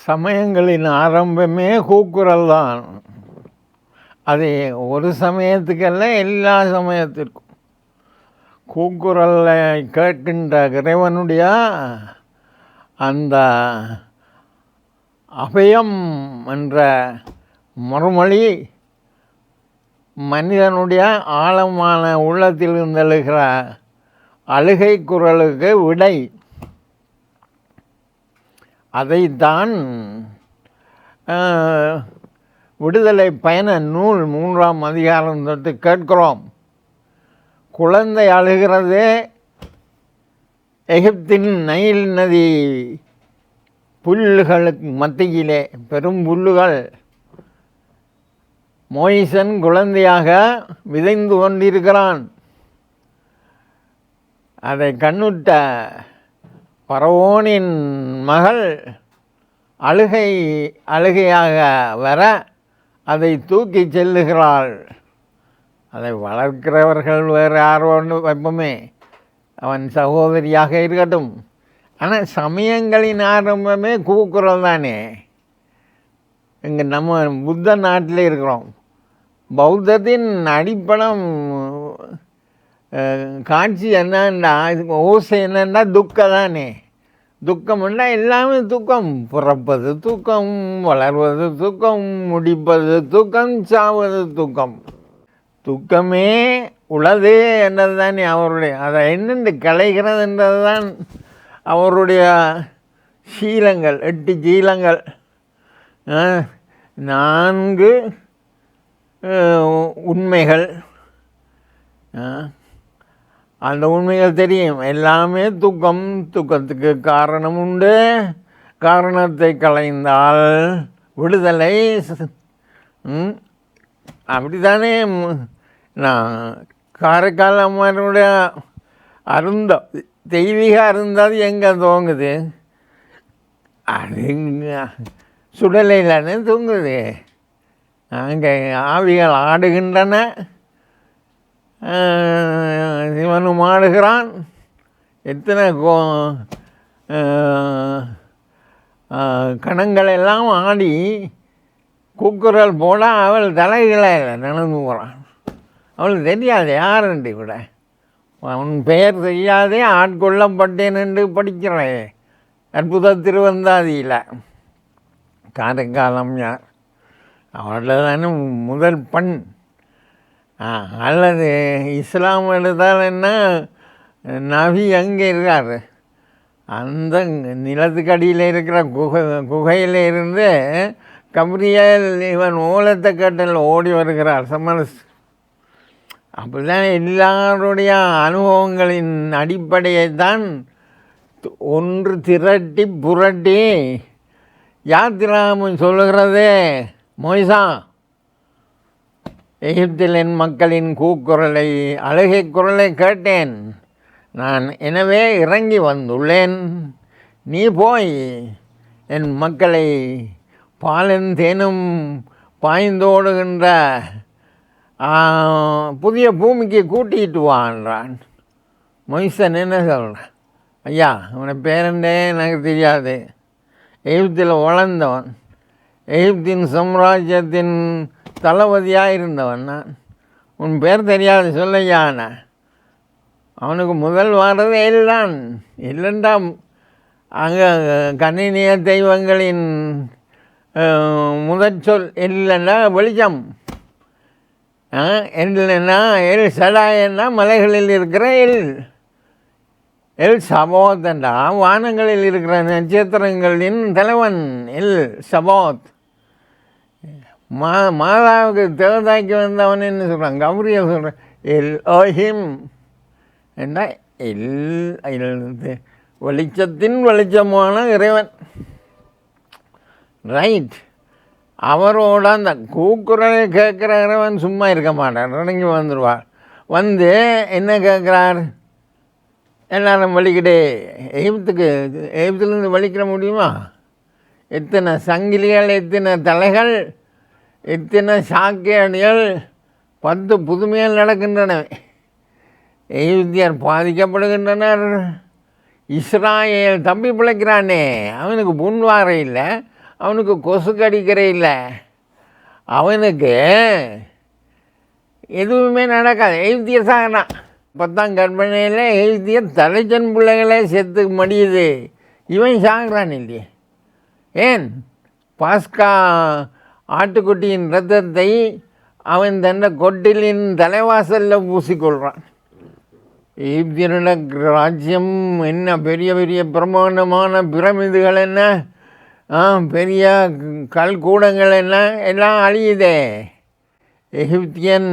சமயங்களின் ஆரம்பமே கூக்குரல் தான். அது ஒரு சமயத்துக்கல்ல, எல்லா சமயத்திற்கும். கூக்குரலை கேட்கின்ற இறைவனுடைய அந்த அபயம் என்ற மறுமொழி மனிதனுடைய ஆழமான உள்ளத்தில் எழுகிற அழுகை குரலுக்கு விடை. அதைத்தான் விடுதலை பயண நூல் 3ஆம் அதிகாரம் தொட்டு கேட்கிறோம். குழந்தை அழுகிறது. எகிப்தின் நைல் நதி புல்லுகளுக்கு மத்தியிலே, பெரும் புல்லுகள், மோயிசன் குழந்தையாக விதைந்து கொண்டிருக்கிறான். அதை கண்ணுட்ட பரவோனின் மகள் அழுகையாக வர அதை தூக்கி செல்லுகிறாள். அதை வளர்க்கிறவர்கள் வேறு யாரோ வைப்போமே, அவன் சகோதரியாக இருக்கட்டும். ஆனால் சமயங்களின் ஆரம்பமே கூக்குரல் தானே. இங்கே நம்ம புத்த நாட்டில் இருக்கிறோம். பௌத்தத்தின் அடிப்படம் காட்சி என்னன்னா, ஓசை என்னன்னா துக்கம் தானே. துக்கம்னா எல்லாமே துக்கம். பிறப்பது துக்கம், வளர்வது துக்கம், முடிப்பது துக்கம், சாவது துக்கம். துக்கமே உளது என்றது தானே அவருடைய, அதை என்னென்று கலைகிறது என்றது தான் அவருடைய சீலங்கள். 8 சீலங்கள், 4 உண்மைகள். அந்த உண்மைகள் தெரியும். எல்லாமே துக்கம். துக்கத்துக்கு காரணம் உண்டு. காரணத்தை களைந்தால் விடுதலை. அப்படித்தானே நான் காரைக்கால் அம்மாருடைய தெய்வீக அருந்தாது எங்கே தோங்குது? அது சுடலையிலானே தூங்குது. அங்கே ஆவிகள் ஆடுகின்றன, சிவனும் ஆடுகிறான். எத்தனை கணங்களெல்லாம் ஆடி கூக்குரல் போட அவள் தலைகளை நடந்து போகிறான். அவளுக்கு தெரியாது யாருண்டு கூட. அவன் பெயர் தெரியாதே ஆட்கொள்ளப்பட்டேன் என்று படிக்கிறேன் அற்புத திருவந்தாதியில். காரைக்காலம் யார் அவளில் தானே முதல் பெண். அல்லது இஸ்லாம் எடுத்தால் என்ன, நபி அங்கே இருக்கார். அந்த நிலத்துக்கடியில் இருக்கிற குகையில் இருந்து கப்ரியேல் இவன் ஓலத்தை கட்டல் ஓடி வருகிறார் சமரஸ். அப்படிதான் எல்லாருடைய அனுபவங்களின் அடிப்படையை தான் ஒன்று திரட்டி புரட்டி யாத்திராமன் சொல்லுகிறது. மோய்சா, எகிப்தில் என் மக்களின் கூக்குரலை, அழுகை குரலை கேட்டேன் நான், எனவே இறங்கி வந்துள்ளேன். நீ போய் என் மக்களை பாலும் தேனும் பாய்ந்தோடுகின்ற புதிய பூமிக்கு கூட்டிகிட்டு வான்றான். மொய்சன் என்ன சொல்கிறான்? ஐயா, அவனை பேரண்டே எனக்கு தெரியாது. எகிப்தில் வளர்ந்தவன், எகிப்தின் சாம்ராஜ்யத்தின் தளபதியாக இருந்தவன் நான். உன் பேர் தெரியாது சொல்லையான. அவனுக்கு முதல் வாரதே எல்லாம் இல்லைண்டா. அங்கே கணினிய தெய்வங்களின் முதற் சொல் இல்லைன்னா வெளிச்சம். இல்லைன்னா எல் சடாயன்னா மலைகளில் இருக்கிற எல் சபோத்தண்டா வானங்களில் இருக்கிற நட்சத்திரங்களின் தலைவன் எல் சபோத். மாதாவுக்கு தேவதாக்கி வந்தவன் என்ன சொல்கிறான்? கௌரியல் சொல்கிறான் எல் ஓஹிம் என்ன, வெளிச்சத்தின் வெளிச்சமான இறைவன். ரைட். அவரோட அந்த கூக்குரலை கேட்குற இறைவன் சும்மா இருக்க மாட்டார், இறங்கி வந்துடுவார். வந்து என்ன கேட்குறார்? எல்லாரும் வலிக்கிட்டே எகிப்திலேருந்து வலிக்கிற முடியுமா? எத்தனை சங்கிலிகள், எத்தனை தலைகள், எத்தனை சாக்கியடிகள், 10 புதுமைகள் நடக்கின்றன. எகிப்தியர் பாதிக்கப்படுகின்றனர். இஸ்ராயேல் தம்பி பிழைக்கிறானே, அவனுக்கு புண்வாரை இல்லை. அவனுக்கு கொசு கடிக்கிற இல்லை, அவனுக்கு எதுவுமே நடக்காது. எய்திய சாகிறான். 10ஆம் கற்பனையில் எய்திய தலைச்சன் பிள்ளைகளே செத்து மடியுது, இவன் சாகிறான் இல்லையே. ஏன்? பாஸ்கா ஆட்டுக்குட்டியின் இரத்தத்தை அவன் தன்னை கொட்டிலின் தலைவாசலில் பூசிக்கொள்கிறான். எகிப்தியனோட ராஜ்யம் என்ன, பெரிய பெரிய பிரமாண்டமான பிரமிதுகள் என்ன, பெரிய கல்கூடங்கள் என்ன, எல்லாம் அழியுதே. எகிப்தியன்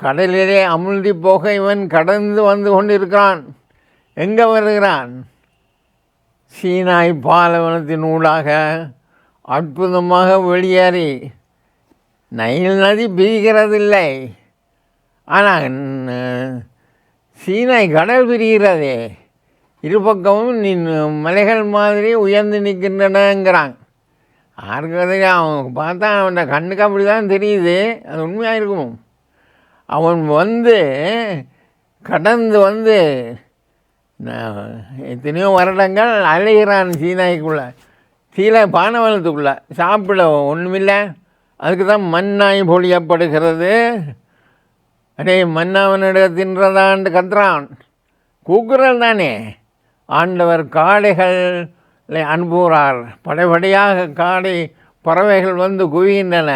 கடலிலே அமுழ்தி போக இவன் கடந்து வந்து கொண்டிருக்கிறான். எங்கே வருகிறான்? சீனாய் பாலைவனத்தின் ஊடாக அற்புதமாக வெளியேறி, நைல் நதி பிரிகிறதில்லை, ஆனால் சீனாய் கடல் பிரிகிறதே, இருபக்கமும் மலைகள் மாதிரி உயர்ந்து நிற்கின்றனங்கிறான். யாருக்கு அவன் பார்த்தா அவன் கண்ணுக்கு அப்படி தான் தெரியுது, அது உண்மையாக இருக்கும். அவன் கடந்து எத்தனையோ வருடங்கள் அலைகிறான் சீனாய்க்குள்ளே, பானவனத்துக்குள்ளே. சாப்பிட ஒன்றுமில்லை, அதுக்கு தான் மண்ணாய் பொழியப்படுகிறது. அடே மன்னாவனிட தின்றதான்னு கத்துறான். கூக்குரல் தானே. ஆண்டவர் காடைகளை அனுப்புகிறார், படைப்படையாக காடை பறவைகள் வந்து குவிகின்றன.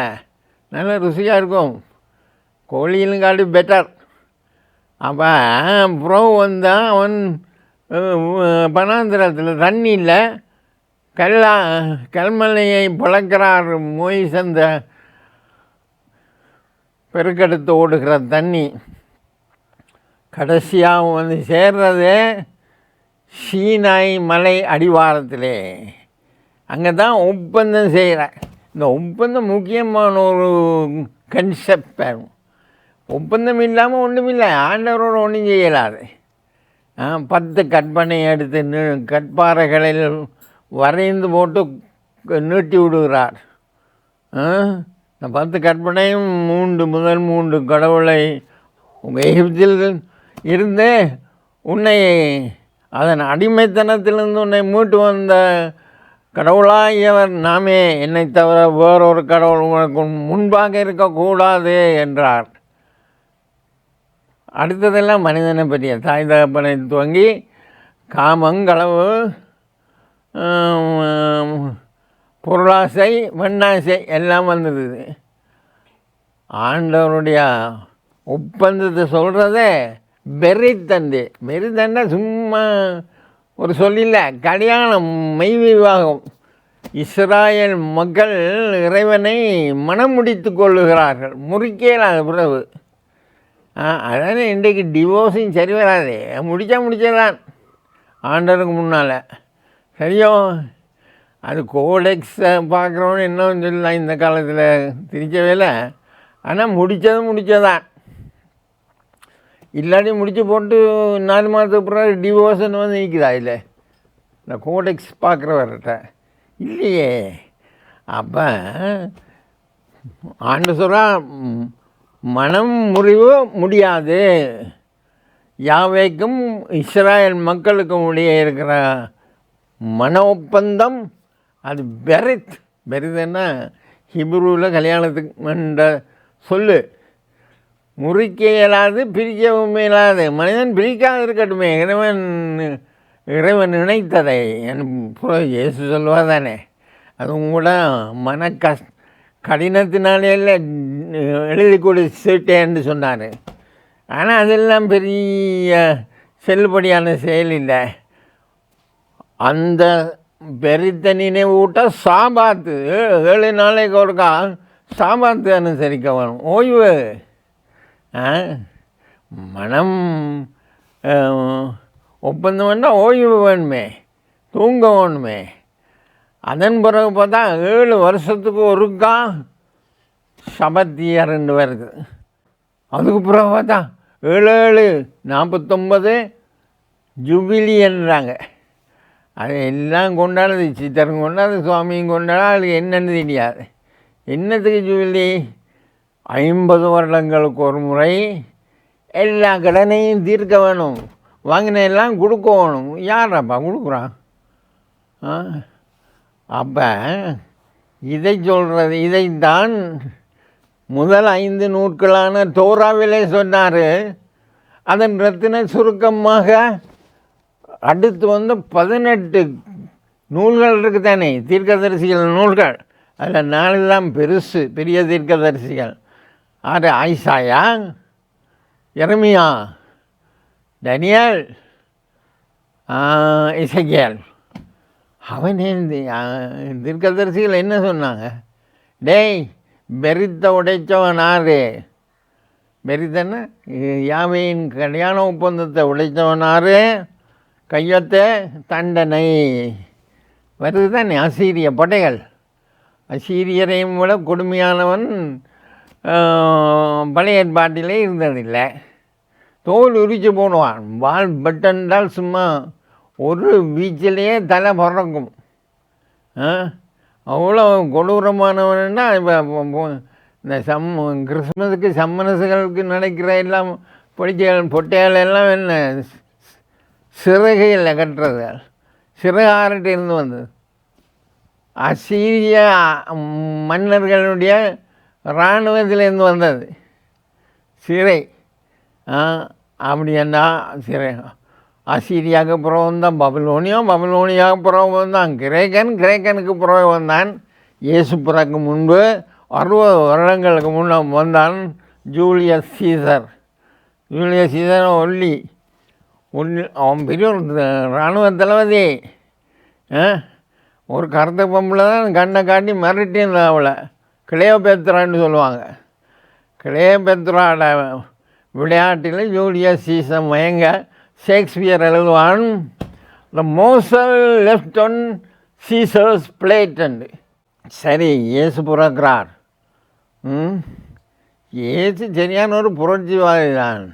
நல்ல ருசியாக இருக்கும், கோழியிலும் காட்டி பெட்டர். அப்போ புறவு வந்தான் அவன் பனாந்திரத்தில் தண்ணி இல்லை, கல்மலையை பழக்கிறார் மோயிஸ். அந்த பெருக்கெடுத்து ஓடுகிற தண்ணி கடைசியாக சேர்றது சீனாய் மலை அடிவாரத்திலே. அங்கே தான் ஒப்பந்தம் செய்கிறேன். இந்த ஒப்பந்தம் முக்கியமான ஒரு கன்செப்ட். ஒப்பந்தம் இல்லாமல் ஒன்றும் இல்லை, ஆண்டவரோடு ஒன்றும் செய்யலாது. 10 கற்பனை எடுத்து கற்பாறைகளில் வரைந்து போட்டு நீட்டி விடுகிறார். இந்த 10 கற்பனையும் முதல் 3 கடவுளை உங்கள் எகிப்தில் இருந்து உன்னை அதன் அடிமைத்தனத்திலிருந்து உன்னை மீட்டு வந்த கடவுளாகியவர் நாமே, என்னை தவிர வேறொரு கடவுள் உனக்கு முன்பாக இருக்கக்கூடாது என்றார். அடுத்ததெல்லாம் மனிதனை பற்றிய தாய் தகப்பனை துவங்கி காமங்களவு, பொருளாசை, மண்ணாசை எல்லாம் வந்தது. ஆண்டவருடைய ஒப்பந்தத்தை சொல்கிறதே வெறித்தண்டை சும்மா ஒரு சொல்லில்லை, கல்யாணம், மெய் விவாகம். இஸ்ராயல் மக்கள் இறைவனை மனம் முடித்து கொள்ளுகிறார்கள், முறிக்கலாத பிறகு. அதானே இன்றைக்கு டிவோர்ஸும் சரி வராது, முடித்ததான் ஆண்டவருக்கு முன்னால். சரியோ, அது கோடெக்ஸை பார்க்குறோன்னு என்ன சொல்லலாம் இந்த காலத்தில் திரிச்ச வேலை. ஆனால் முடித்ததான். இல்லாட்டி முடித்து போட்டு 4 மாதத்துக்கு பிறகு டிவோர்ஸ்ன்னு நிற்குதா இல்லை இந்த கோடெக்ஸ் பார்க்குறவர்கிட்ட இல்லையே. அப்போ ஆண்டு சொல்கிறா, மனம் முறிவு முடியாது. யாவேக்கும் இஸ்ராயல் மக்களுக்கும் இடையே இருக்கிற மன ஒப்பந்தம் அது பெரிதுன்னா ஹிப்ரூவில் கல்யாணத்துக்கு சொல்லு. முறிக்க இயலாது, பிரிக்கவும் இயலாது. மனிதன் பிரிக்காது இருக்கட்டுமே, இறைவன் நினைத்ததை இயேசு சொல்லுவார் தானே. அதுவும் கூட கடினத்தினாலே எழுதி கொடுத்துட்டேன்னு சொன்னார். ஆனால் அதெல்லாம் பெரிய செல்லுபடியான செயல் இல்லை. அந்த பெரித்த நினைவூட்ட சாபாத்து 7 நாளைக்கு ஒருக்கா சாபாத்து அனுசரிக்க வேணும், ஓய்வு. மனம் ஒப்பந்தம் வேண்டாம், ஓய்வு வேணுமே, தூங்க வேணுமே. அதன் பிறகு பார்த்தா 7 வருஷத்துக்கு ஒருக்கா சபத்தியர்ன்னு வருது. அதுக்கு பிறகு பார்த்தா 7 49 ஜூபிலின்றாங்க. அது எல்லாம் கொண்டாடுது, சித்தரும் கொண்டாடு, சுவாமியும் கொண்டாடு. அது என்னன்னு தெரியாது. என்னத்துக்கு ஜூபிலி? 50 வருடங்களுக்கு ஒரு முறை எல்லா கடனையும் தீர்க்க வேணும், வாங்கின எல்லாம் கொடுக்க வேணும். யாராப்பா கொடுக்குறான்? அப்போ இதை சொல்கிறது, இதைத்தான் முதல் 5 நூட்களான தோராவிலே சொன்னார். அதன் ரத்தின சுருக்கமாக அடுத்து 18 நூல்கள் இருக்குது தானே, தீர்க்கதரிசிகள் நூல்கள். அதில் 4 தான் பெரிய தீர்க்கதரிசிகள். அது ஐசாயா, எரமியா, டனியல், இசைக்கியேல். அவனே தீர்க்கதரிசிகள் என்ன சொன்னாங்க? டேய், பெரித்த உடைத்தவன் ஆறு, பெரித்தன்னா யாவையின் கல்யாண ஒப்பந்தத்தை உடைத்தவன் ஆறு, கையொத்த தண்டனை வருது தானே. அசீரிய படைகள், அசீரியரையும் விட கொடுமையானவன் பழைய ஏற்பாட்டிலே இருந்ததில்லை. தோல் உரிச்சு போடுவான். வால் பட்டன்றால் சும்மா ஒரு வீச்சிலேயே தலை பறக்கும். அவ்வளோ கொடூரமானவன்னா இப்போ இந்த கிறிஸ்மஸுக்கு சம்மனசுகளுக்கு நடக்கிற எல்லாம் பொட்டைகள் எல்லாம் என்ன சிறகையில் கட்டுறது, சிறகாரட்டு இருந்து வந்தது. அசீரிய மன்னர்களுடைய இராணுவத்திலேருந்து வந்தது சிறை. அப்படின்னா சிறை. அசீரியாவுக்கு பிறகு வந்தான் பபிலோனியாவுக்கு பிறகு வந்தான் கிரேக்கனுக்கு பிறகு வந்தான். இயேசு பிறகு முன்பு 60 வருடங்களுக்கு முன்னே வந்தான் ஜூலியஸ் சீசர். ஒல்லி அவன் பெரிய ஒரு இராணுவ தளபதி. ஒரு கருத்த பொம்பளை தான் கண்ணை காட்டி மிரட்டி இருந்தான் அவளை. கிளியோபேத்ரான்னு சொல்லுவாங்க. கிளியோபேத்ராவோட விளையாட்டில் ஜூலியஸ் சீசர் மயங்க ஷேக்ஸ்பியர் எழுதுவான், the morsel left on Caesar's plate. சரி, இயேசு பிறக்கிறார். இயேசு சரியான ஒரு புரட்சிவாதி தான்.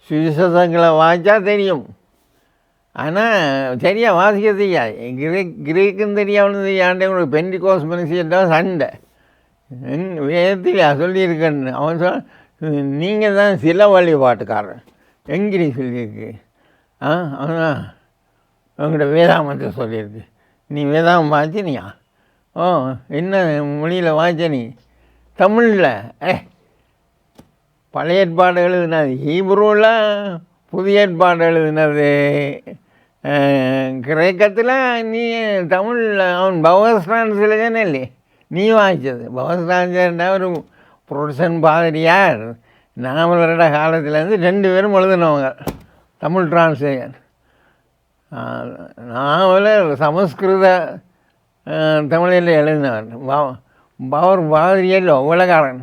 சுவிசேஷங்களை வாசித்தா தெரியும், ஆனால் சரியாக வாசிக்க தெரியாது. கிரேக்கும் தெரியாமல் தெரியாண்டே உங்களுக்கு பெண்டிகோஸ் மனுஷன் சண்டை வேதத்தில் சொல்லியிருக்கேன்னு அவன் சொல். நீங்கள் தான் சில வழிபாட்டுக்காரன் எங்கிரி சொல்லியிருக்கு. அவனா உங்கள்கிட்ட வேதாமத்தை சொல்லியிருக்கு. நீ வேதாமம் வாய்ச்சினியா? என்ன மொழியில் வாய்ச்ச நீ? தமிழில் பழைய ஏற்பாடு எழுதுனது ஹீப்ரூவில், புதிய ஏற்பாடு எழுதுனது கிரேக்கத்தில். நீ தமிழில் அவன் பவஸ்ரான்ஸில் தானே இல்லை நீ வாய்ச்சது. பவஸ்ரான்ஸா ஒரு புரொடஸ்டன் பாதிரியார் நாவலரோட காலத்துலேருந்து 2 பேரும் எழுதினவங்க தமிழ் டிரான்ஸ்லேஷன். நாவலர் சமஸ்கிருத தமிழில் எழுதினவர் பவர் பாதிரியல் உலகாரன்.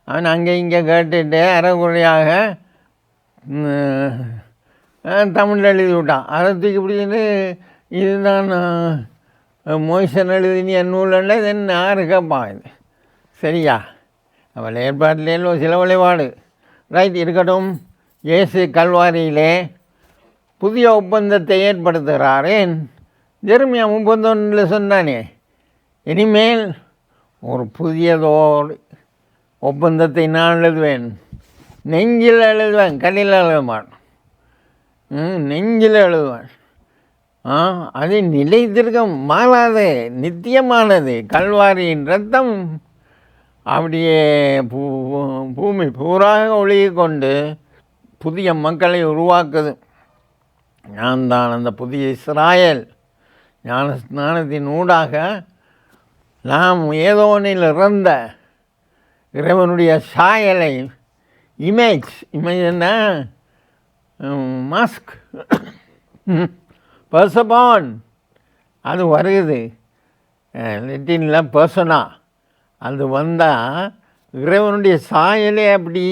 அவன் அங்கே இங்கே கேட்டுட்டு அறகுறையாக தமிழில் எழுதி விட்டான். அதை தூக்கி பிடிச்சிட்டு இதுதான் மோய்சன் எழுதினிய நூலில் இது என்ன யாரு கேட்பான்? இது சரியா? அவள் ஏற்பாட்டிலே சில வழிபாடு ரைட் இருக்கட்டும். இயேசு கல்வாரியிலே புதிய ஒப்பந்தத்தை ஏற்படுத்துகிறாரேன். ஜெரமியா 31 சொன்னானே, இனிமேல் ஒரு புதியதோடு ஒப்பந்தத்தை நான் எழுதுவேன், நெஞ்சில் எழுதுவேன், கல்லில் எழுத மாட்டேன், நெஞ்சில் எழுதுவேன். அது நிலைத்திருக்கும், மாறாது, நித்தியமானது. கல்வாரியின் ரத்தம் அப்படியே பூமி பூராக ஒழுகி கொண்டு புதிய மக்களை உருவாக்குது. நான் தான் அந்த புதிய இஸ்ராயல். ஞான ஸ்நானத்தின் ஊடாக நாம் ஏதோனில் இறந்த இறைவனுடைய சாயலை இமேஜ்னா மாஸ்க் பர்சபான் அது வருகுது. லெட்டினில் பர்சனா அது வந்தால் இறைவனுடைய சாயலே அப்படி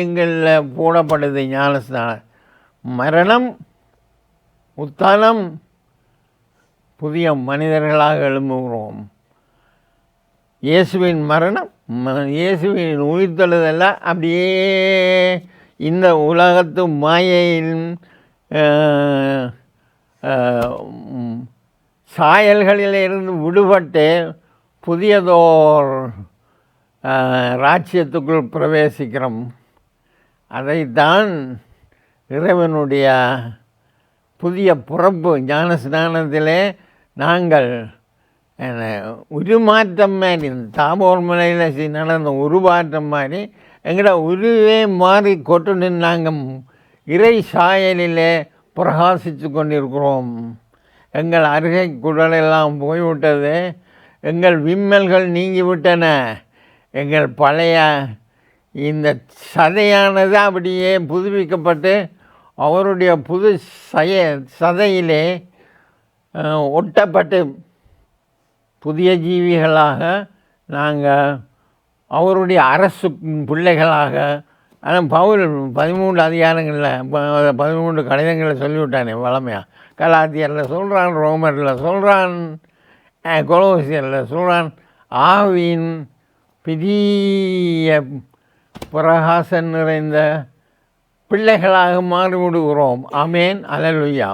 எங்களில் போடப்படுது. ஞானஸ்தானம், மரணம், உத்தானம், புதிய மனிதர்களாக எழும்புகிறோம். இயேசுவின் மரணம், இயேசுவின் உயிர்த்தெழுதெல்லாம் அப்படியே இந்த உலகத்து மாயையின் சாயல்களிலிருந்து விடுபட்டு புதியதோர் ராஜ்யத்துக்குள் பிரவேசிக்கிறோம். அதைத்தான் இறைவனுடைய புதிய பிறப்பு ஞானஸ்நானத்திலே நாங்கள் உருமாற்றம் மாதிரி இந்த தாபோர் மலையில் நடந்த உருமாற்றம் மாதிரி எங்கட உருவே மாறி கொட்டு நாங்கள் இறை சாயலிலே பிரகாசித்து கொண்டிருக்கிறோம். எங்கள் அருகே குடலெல்லாம் போய்விட்டது, எங்கள் விம்மல்கள் நீங்கிவிட்டன. எங்கள் பழைய இந்த சதையானது அப்படியே புதுப்பிக்கப்பட்டு அவருடைய புது சதையிலே ஒட்டப்பட்டு புதிய ஜீவிகளாக நாங்கள் அவருடைய அரசு பிள்ளைகளாக. ஆனால் பவுல் 13 அதிகாரங்களில் 13 கடிதங்களில் சொல்லிவிட்டானே வளமையாக. கலாத்தியரில் சொல்கிறான், ரோமரில் சொல்கிறான், கொலோசியரில் சொல்கிறான். ஆவியின் பெரிய பிரகாசம் நிறைந்த பிள்ளைகளாக மாறிவிடுகிறோம். ஆமேன், அல்லேலூயா.